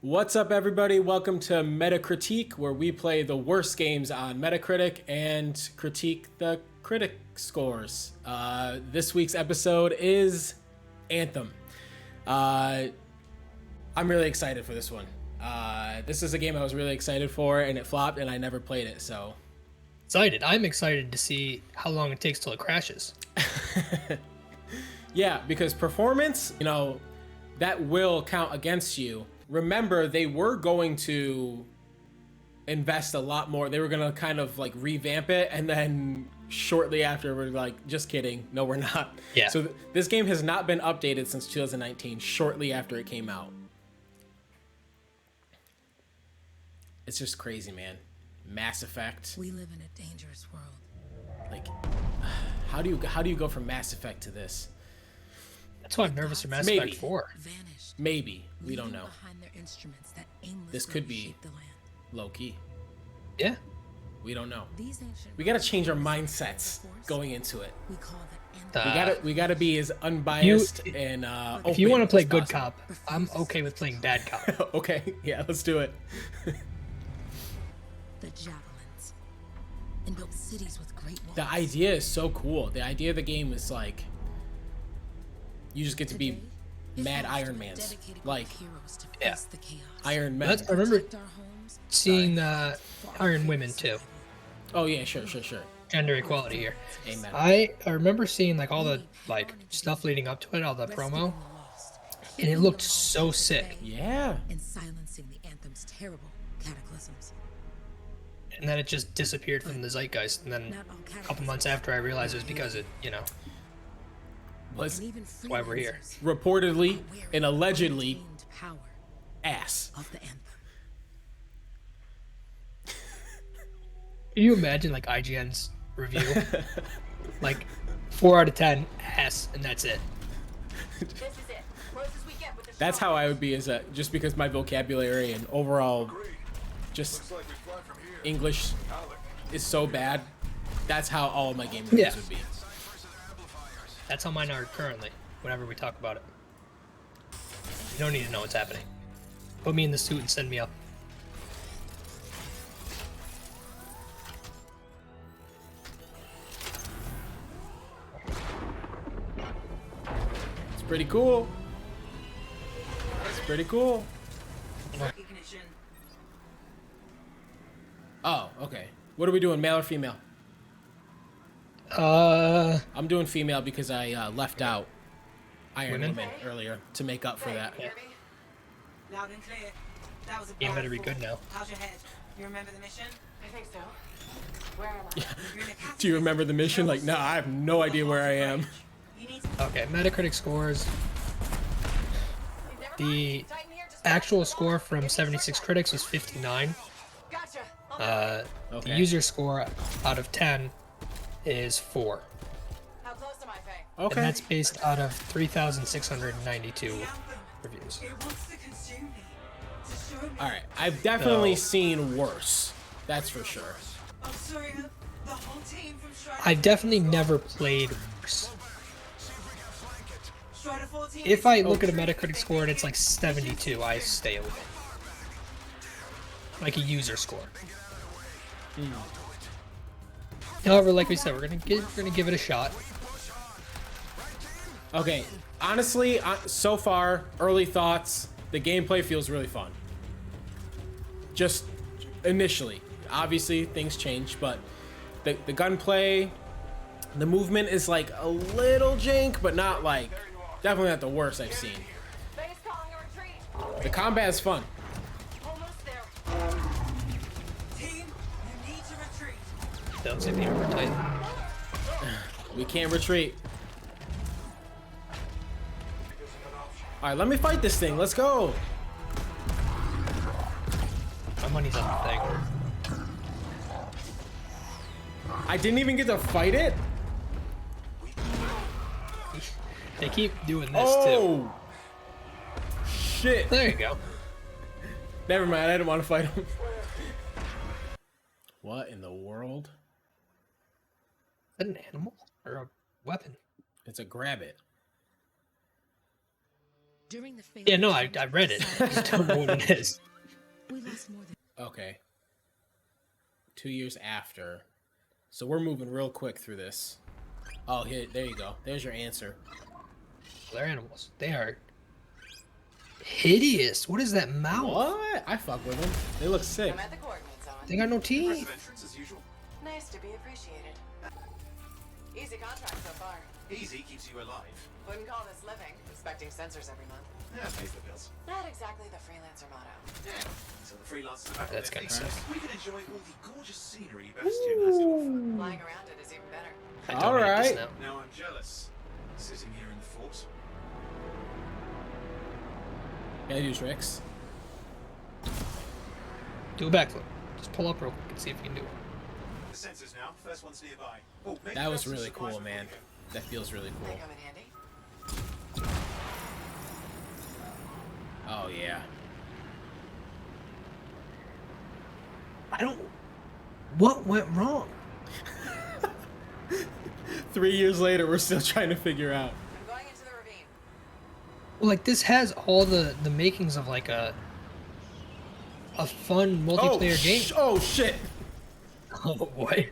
What's up, everybody? Welcome to MetaCritique, where we play the worst games on Metacritic and critique the critic scores. This week's episode is Anthem. I'm really excited for this one. This is a game I was really excited for, and it flopped, and I never played it, so... Excited. I'm excited to see how long it takes till it crashes. Yeah, because performance, that will count against you. Remember, they were going to invest a lot more. They were going to kind of like revamp it, and then shortly after we're like, just kidding. No, we're not. Yeah. So this game has not been updated since 2019, shortly after it came out. It's just crazy, man. Mass Effect. We live in a dangerous world. Like, how do you go from Mass Effect to this? That's why I'm nervous for Mass Maybe. Effect 4. Maybe. We don't know. That This could be low key. Yeah. We don't know. We gotta change our mindsets going into it. We call that We gotta be as unbiased and open. If you want to play as good possible. cop, I'm okay with playing bad cop. Okay, yeah, let's do it. the javelins and built cities with great walls. The idea is so cool. The idea of the game is like you just get to be mad Iron Mans, like Yeah. Iron Man. I remember seeing Iron Women too. Oh yeah, sure. Gender equality here. Amen. I remember seeing like all the like stuff leading up to it, all the promo, and it looked so sick. Yeah. And silencing the Anthem's terrible cataclysms. And then it just disappeared from the zeitgeist. And then a couple months after, I realized it was because it, Was why we're here. reportedly and allegedly Power ass. of the Anthem. Can you imagine like IGN's review? Like 4 out of 10 ass, and that's it. That's how I would be just because my vocabulary and overall just English is so bad. That's how all of my game reviews would be. That's how mine are currently, whenever we talk about it. You don't need to know what's happening. Put me in the suit and send me up. It's pretty cool. It's pretty cool. Oh, okay. What are we doing, male or female? I'm doing female because I left out Iron Woman earlier to make up for that. Yeah. Loud and clear. That was a Game better be good now. How's your head? You remember the mission? I think so. Where am I? You're in a castle. Do you remember the mission? Like, no, I have no idea where I am. You need to Okay, Metacritic scores. The actual score from 76 critics was 59. Gotcha. The user score out of 10 is 4. How close am I, Faye? Okay. And that's based out of 3,692 reviews. It wants to consume me. To show me. All right. I've definitely No. seen worse. That's for sure. I'm sorry, the whole team from Strider. I've definitely never played worse. Strider 14. If I look at a Metacritic score and it's like 72, I stay away. Like a user score. However, like we said, we're gonna give it a shot. Okay. Honestly, so far, early thoughts. The gameplay feels really fun. Just initially, obviously things change, but the gunplay, the movement is like a little jank, but not like definitely not the worst I've seen. Faye's calling a retreat. The combat is fun. Almost there. Team, you need to retreat. Don't say the over tight. We can't retreat. All right, let me fight this thing. Let's go. My money's on the thing. I didn't even get to fight it. They keep doing this Oh, shit. too. There you go. Never mind. I didn't want to fight him. What in the world? Is that an animal or a weapon? It's a grab it. During the Yeah, no, I read it. I just don't know what it is. We lost more than Okay. 2 years after. So we're moving real quick through this. Oh, here, there you go. There's your answer. They're animals. They are hideous. What is that mouth? What? I fuck with them. They look sick. I'm at the coordinates, Owen. They got no teeth. Entrance as usual. Nice to be appreciated. Easy contract so far. Easy keeps you alive. Wouldn't call this living, inspecting sensors every month. Yeah, pays the bills. Not exactly the freelancer motto. Yeah. So the freelancers are back That's on their kinda feet. sick. We can enjoy all the gorgeous scenery Bastion has to offer. Lying around it is even better. I All don't hate this right. now. Now I'm jealous. Sitting here in the fort. Can I do tricks? Do a backflip. Just pull up real quick and see if you can do it. The sensors now. First one's nearby. Oh, maybe That was that's a really surprise cool, before man. we go. That feels really They cool. come in handy. Oh, yeah. I don't. What went wrong? 3 years later, we're still trying to figure out. I'm going into the ravine. Well, like this has all the makings of like a fun multiplayer game. Oh, shit. Oh boy.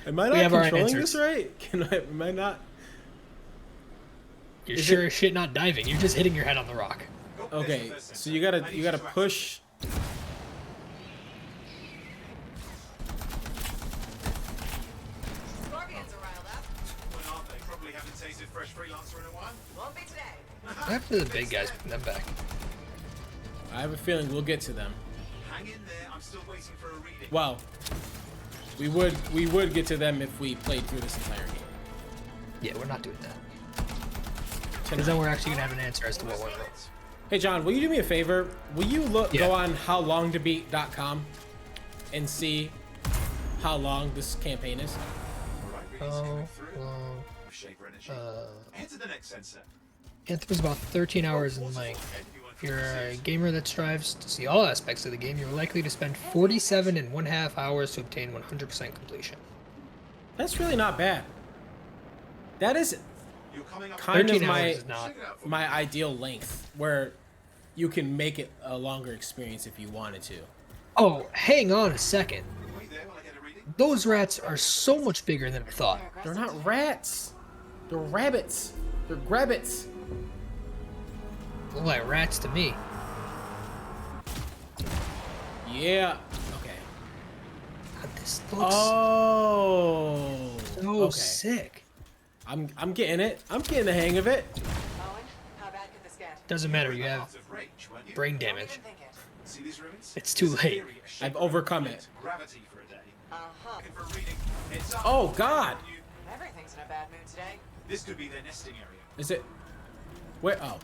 Am I We not have our controlling answers. this right? Am I not? You're Is sure it- as shit not diving. You're just hitting your head on the rock. Oh, there's Okay, the first so sensor. you I gotta need push. to activate Scorpions are riled up. it. Well, aren't they? Probably haven't tasted fresh freelancer in a while. Won't be today. After the big guys bring them back. I have a feeling we'll get to them. Hang in there. I'm still waiting for a reading. Well, we would get to them if we played through this entire game. Yeah, we're not doing that. Because then we're actually gonna have an answer as to what went wrong. Hey John, will you do me a favor? Will you Yeah. go on howlongtobeat.com and see how long this campaign is? All right, reading's Oh, coming through. well, With Shaper energy. Head to the next sensor. Anthem is about 13 hours in length. If you're a gamer that strives to see all aspects of the game, you're likely to spend 47.5 hours to obtain 100% completion. That's really not bad. That is You're coming up. kind of 13 my hours is not. Check it out for me. my ideal length, where you can make it a longer experience if you wanted to. Oh, hang on a second. Wait there while I get a reading. Those rats are so much bigger than I thought. They're not rats. They're rabbits. They're grabbits. Look like rats to me. Yeah. Okay. God, this looks Oh. so Okay. sick. I'm getting it. I'm getting the hang of it. Owen, how bad could this get? Doesn't matter, you Out have of range, weren't you? brain Don't damage. even think it. See these ruins? It's too There's a late. theory, a shape I've overcome of it. Gravity for a day. Uh-huh. Looking for a reading. It's up. Oh, God. Everything's in a bad mood today. This could be their nesting area. Is it? Where? Oh.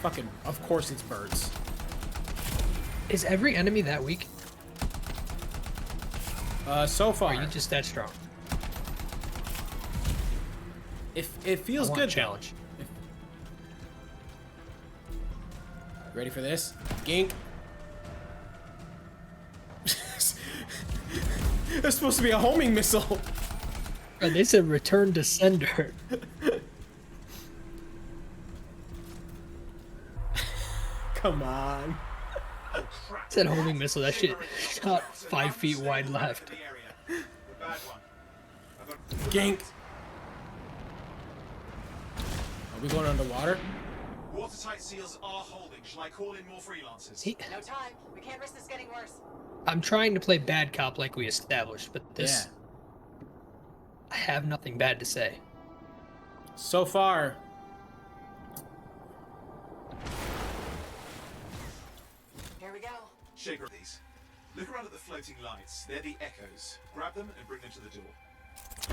Fucking. Of course it's birds. Is every enemy that weak? So Or far, are you just that strong? it feels I want good. a challenge. Ready for this? Gink. It's supposed to be a homing missile. Oh, they said return to sender. Come on. Oh crap. Said homing missile. That shit shot 5 feet wide left. The area. The bad one. I've got Gink. Are we going underwater? watertight seals are holding. Shall I call in more freelancers? No time. We can't risk this getting worse. I'm trying to play bad cop like we established, but this I have nothing bad to say. So far. Here we go. Shaper these. Look around at the floating lights. They're the echoes. Grab them and bring them to the door.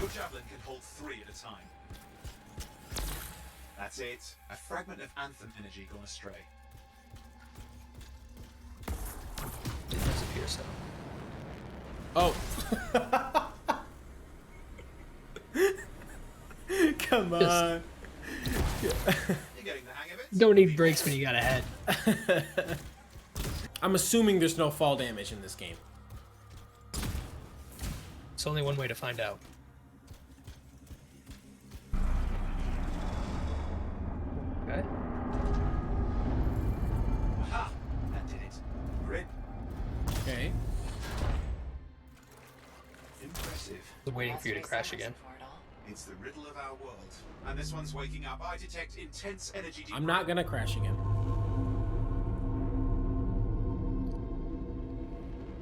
Your javelin can hold 3 at a time. That's it. A fragment of Anthem energy gone astray. It does appear so. Oh. Come on. You're getting the hang of it? Don't need brakes when you got a head. I'm assuming there's no fall damage in this game. It's only one way to find out. waiting for you to Must be crash some again. reason for it all. It's the riddle of our world. And this one's waking up. I detect intense energy. I'm not gonna crash again.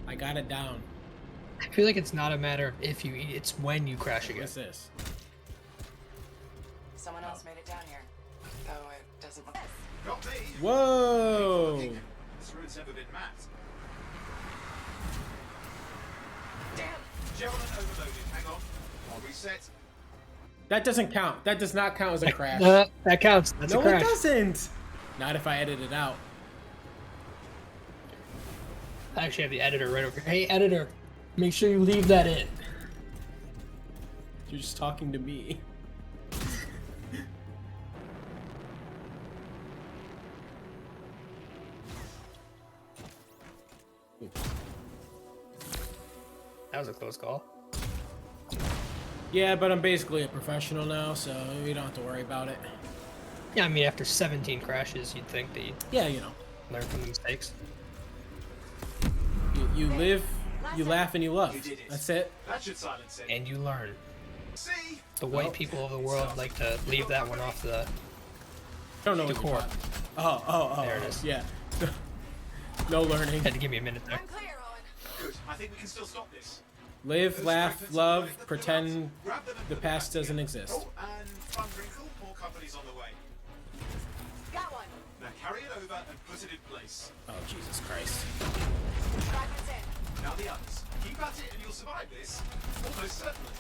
I got it down. I feel like it's not a matter of if you eat, it's when you crash again. What's this? Someone else made it down here. Though it doesn't look. Got me. Whoa! This route's never been mapped. Damn! Javelin overloaded. Hang on. I'll reset. That doesn't count. That does not count as a crash. That counts. That's No, a crash. it doesn't. Not if I edit it out. I actually have the editor right over here. Hey, editor, make sure you leave that in. You're just talking to me. That was a close call. Yeah, but I'm basically a professional now, so we don't have to worry about it. Yeah, I mean, after 17 crashes, you'd think that you'd Yeah, you know. learn from the mistakes. You live, you laugh, and you love. You did it. That's it. That should silence it. And you learn. See? The white people of the world like to leave that one off the... I don't know what Decor. you're talking- Oh. There it is. Yeah. No learning. Had to give me a minute there. I'm clear, Owen. Good. I think we can still stop this. Live, laugh, love, pretend Grab them and the put them past back doesn't together. exist. Oh, and fun wrinkle. More companies on the way. Got one. Now carry it over and put it in place. Oh, Jesus Christ. Fragments in. Now the others. Keep at it and you'll survive this. Almost certainly.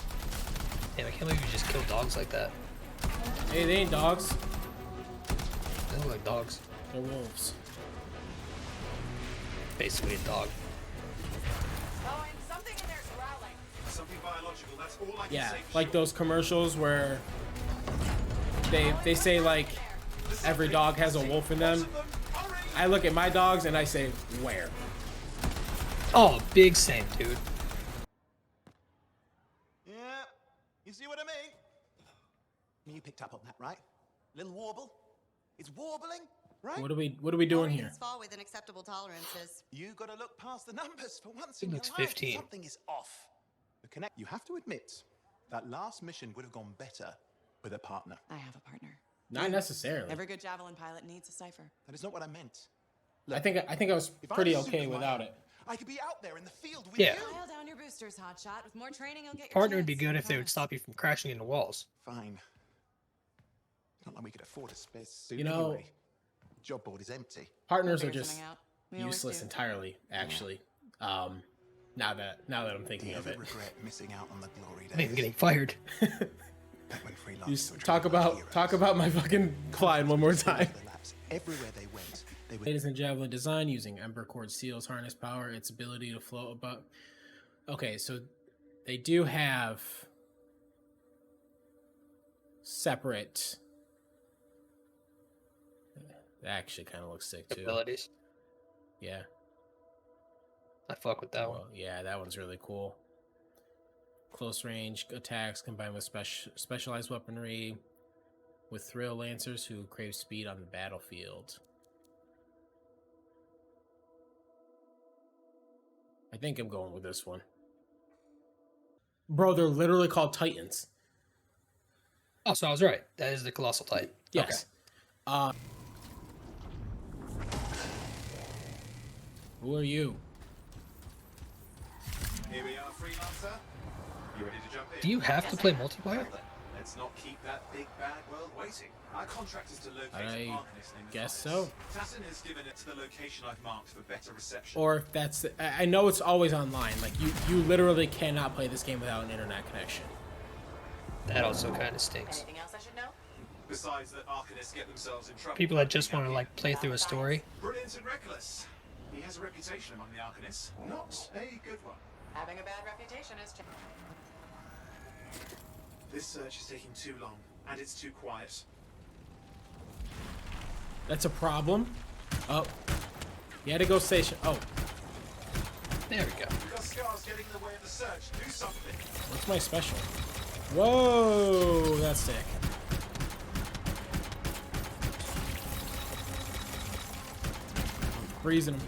Damn, I can't believe you just killed dogs like that. Hey, they ain't dogs. They look like dogs. They're wolves. Basically a dog. Owen, something in there's growling. Something biological. That's all I can Yeah, say for like sure. those commercials where they say like every dog has a wolf in them. I look at my dogs and I say, where? Oh, big same, dude. Yeah, you see what I mean? You picked up on that, right? Little warble. It's warbling, right? What are we doing here? Things fall within acceptable tolerances. You got to look past the numbers for once It in your looks life. 15. Something is off. The connect. You have to admit that last mission would have gone better with a partner. I have a partner. Not necessarily. Every good javelin pilot needs a cipher. That is not what I meant. I think I was If I pretty was okay Superman, without it. I could be out there in the field with Yeah. you. Dial down your boosters, hotshot. With more training, you'll get your Partner would be chance. good if they would Promise. stop you from crashing into walls. Fine. Not like we could afford a space suit You know- anyway. Job board is empty. Partners are Figure just something out. We always useless do. entirely, actually. Now that I'm thinking Do you of ever it. regret missing out on the glory I think I'm days? getting fired. Back when freelance You s- were talk treated like about heroes. talk about my fucking Klein one more time. The laps. Everywhere they went, they were Latest in javelin design using Ember Cord Seal's harness power, its ability to float above. Okay, so they do have separate. That actually kind of looks sick too. Abilities. Yeah. I fuck with that one. Well, yeah, that one's really cool. Close range attacks combined with specialized weaponry with thrill lancers who crave speed on the battlefield. I think I'm going with this one. Bro, they're literally called Titans. Oh, so I was right. That is the Colossal Titan. Yes. Who are you? Here we are, freelancer. You ready to jump in? Do you have to play multiplayer? Let's not keep that big bad world waiting. Our contract is to locate I an Arcanist named guess Matthias. so. Tassin has given it to the location I've marked for better reception. Or if that's... I know it's always online. Like, you literally cannot play this game without an internet connection. That also kind of stinks. Anything else I should know? Besides that Arcanists get themselves in trouble. People that just want to like play through a story. Brilliant and reckless. He has a reputation among the Arcanists. Not a good one. Having a bad reputation is. This search is taking too long, and it's too quiet. That's a problem. Oh. You had to go station... Oh. There we go. We've got scars getting in the way of the search. Do something. What's my special? Whoa, that's sick. I'm freezing him.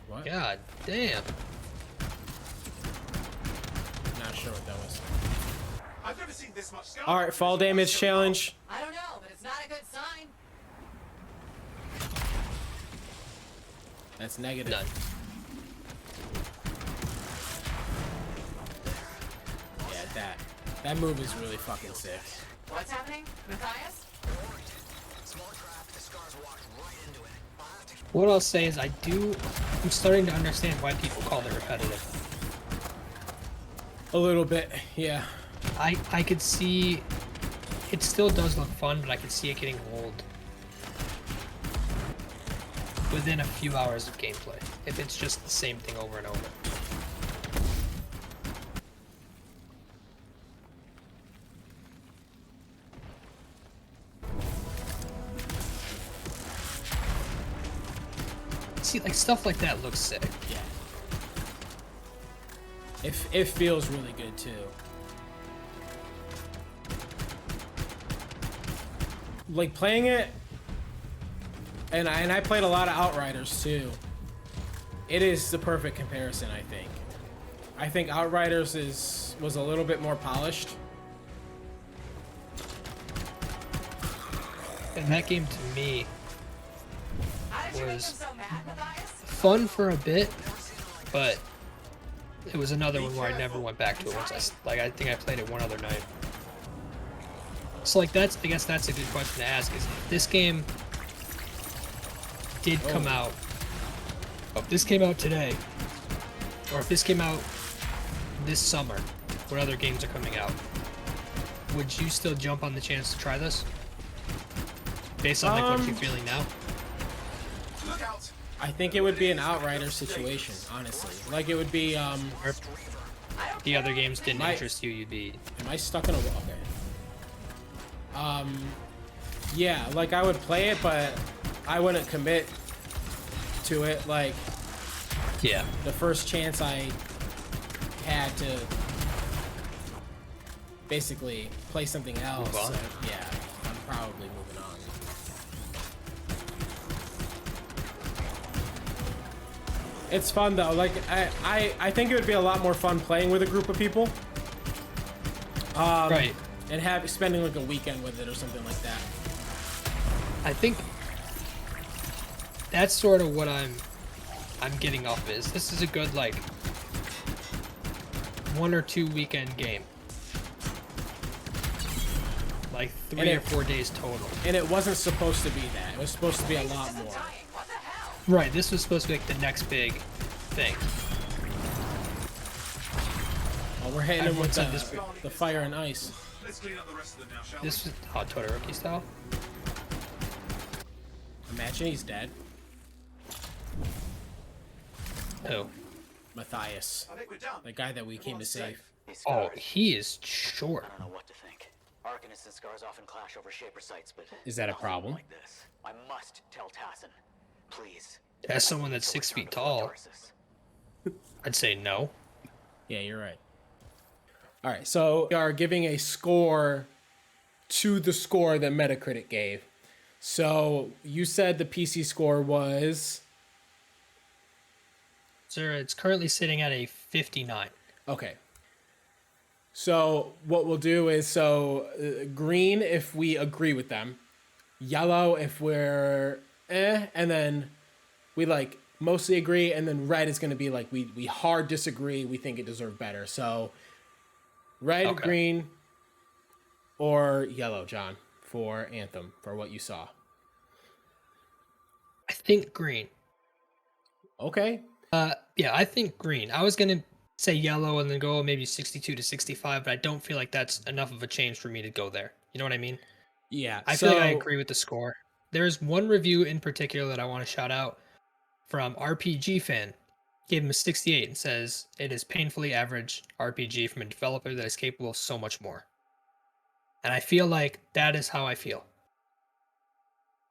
What? God damn. never seen this much scar. All right, fall damage challenge. I don't know, but it's not a good sign. That's negative. None. Yeah, that move is really fucking sick. What's happening, Matthias? What I'll say is I'm starting to understand why people call it repetitive. A little bit, yeah. I could see it still does look fun, but I could see it getting old within a few hours of gameplay if it's just the same thing over and over. See, like stuff like that looks sick. Yeah. It feels really good too. Like playing it, and I played a lot of Outriders too. It is the perfect comparison, I think. I think Outriders was a little bit more polished. And that game to me How did you make was them so mad, Matthias? fun for a bit, but it was another one where I never went back to it once I think I played it one other night. So like I guess that's a good question to ask is if this game did come out, if this came out today, or if this came out this summer, when other games are coming out, would you still jump on the chance to try this? Based on like what you're feeling now? Look out! I think it would be an Outrider situation, honestly. Like it would be Or if the other games didn't Might- interest you, you'd be Am I stuck in a wall? Okay. Yeah, like I would play it, but I wouldn't commit to it. Like yeah. the first chance I had to basically play something else. Move on. Yeah, I'm probably moving on. It's fun though. Like I think it would be a lot more fun playing with a group of people. Right. And spending like a weekend with it or something like that. I think that's sort of what I'm getting off is this is a good like 1 or 2 weekend game. Like 3 or 4 days total. And it wasn't supposed to be that. It was supposed to be a lot more. What the hell? Right, this was supposed to be like the next big thing. Oh, we're hitting him Everyone with said this- the fire and ice. Let's clean up the rest of them now, shall we? This was Hot Todoroki style. Imagine he's dead. Oh. Matthias. I think we're done. The guy that we came to save. Oh, he is short. I don't know what to think. Arcanists and Scars often clash over Shaper sites, but Is that a nothing problem? like this. I must tell Tassin. Please. As someone that's 6 feet tall, I'd say no. Yeah, you're right. All right, so we are giving a score to the score that Metacritic gave. So you said the PC score was... Sir, it's currently sitting at a 59. Okay. So what we'll do is, green if we agree with them, yellow if we're and then we like mostly agree, and then red is going to be like we hard disagree, we think it deserved better. So red, Okay. green, or yellow, John, for Anthem, for what you saw. I think green. Okay. Yeah, I think green. I was gonna say yellow and then go maybe 62 to 65, but I don't feel like that's enough of a change for me to go there. You know what I mean? Yeah. I feel like I agree with the score. There's one review in particular that I want to shout out from RPG Fan. Gave him a 68 and says it is painfully average RPG from a developer that is capable of so much more. And I feel like that is how I feel.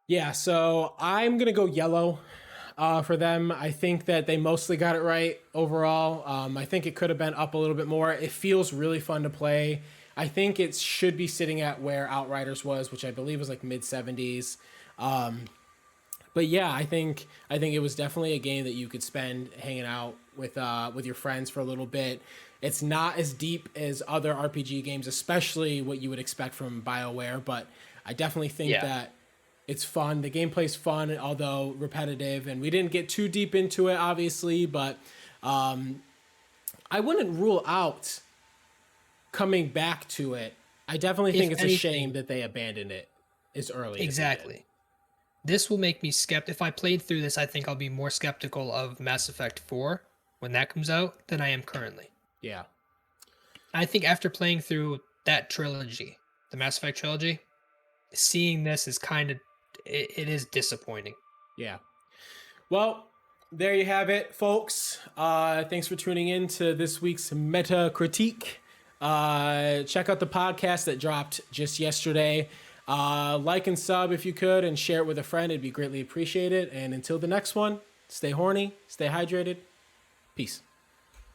Yeah, so I'm going to go yellow for them. I think that they mostly got it right overall. I think it could have been up a little bit more. It feels really fun to play. I think it should be sitting at where Outriders was, which I believe was like mid 70s. But yeah, I think it was definitely a game that you could spend hanging out with your friends for a little bit. It's not as deep as other RPG games, especially what you would expect from BioWare, but I definitely think that it's fun. The gameplay's fun, although repetitive, and we didn't get too deep into it, obviously, but I wouldn't rule out coming back to it. I definitely think it's a shame that they abandoned it as early. Exactly. This will make me skeptical. If I played through this, I think I'll be more skeptical of Mass Effect 4 when that comes out than I am currently. Yeah. I think after playing through that trilogy, the Mass Effect trilogy, seeing this is it is disappointing. Yeah. Well, there you have it, folks. Thanks for tuning in to this week's MetaCritique. Check out the podcast that dropped just yesterday. Like and sub if you could, and share it with a friend. It'd be greatly appreciated. And until the next one, stay horny, stay hydrated. Peace.